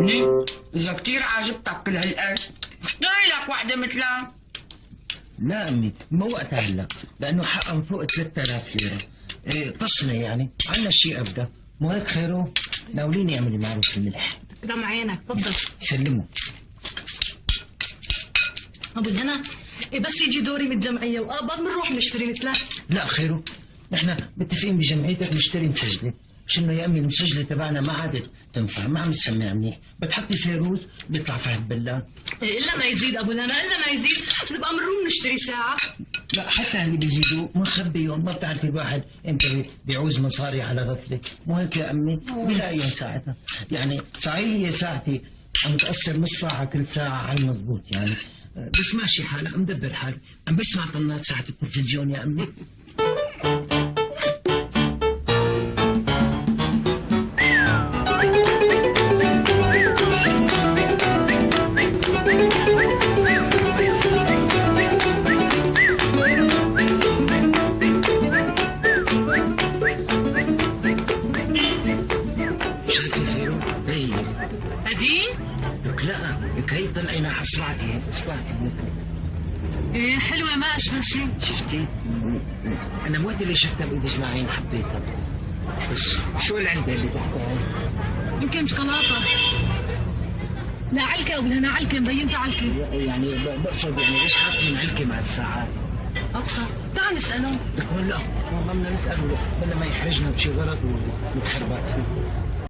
عمي إذا كتير عجبتك كل هالقد اشتري لك وحدة مثلها. لا أمي ما وقتها هلا، لأنه حقهم فوق 3000 ليرة. إيه تصنع يعني عنا شيء أبدا، مو هيك خيره؟ ناوليني اعملي معروف الملح. كرم عينك، تفضل. سلموا. ابو الهنا، إيه بس يجي دوري من الجمعيه وقابض بنروح نشتري مثلها. لا خيره، نحن متفقين بجمعيتك نشتري مسجله، مش انه يا امي المسجله تبعنا ما عادت تنفع، ما عم تسمع منيح، بتحطي فيروز بيطلع فهد بلان. إيه الا ما يزيد ابو الهنا، الا ما يزيد، نبقى بنروح نشتري ساعه. لا حتى اللي بيزيدوا مخبيهم، ما بتعرفي الواحد امتى بيعوز مصاري على غفله، مو هيك يا امي؟ بلاقيهم ساعتها، يعني صحيح ساعتي عم تقصر نص ساعه كل ساعه على المضبوط يعني، بس ماشي حالي، عم دبر حالي، عم بسمع طنات ساعه التلفزيون يا امي. هي طلعينا على اصبعتي، هيك اصبعتي هيك. ايه حلوه ما اشبه شيء. شفتي؟ انا مو اللي شفتها بايد اسماعيل حبيتها، بس شو العلبه اللي تحتها هي؟ يمكن شوكولاته. لا علكه ابو الهنا، علكه مبينتها علكه. يعني بقصد يعني ليش حاطين علكه مع الساعات؟ ابصر، تعال نساله. لا ما بدنا نساله، بدنا ما يحرجنا بشي غلط ونتخربط فيه.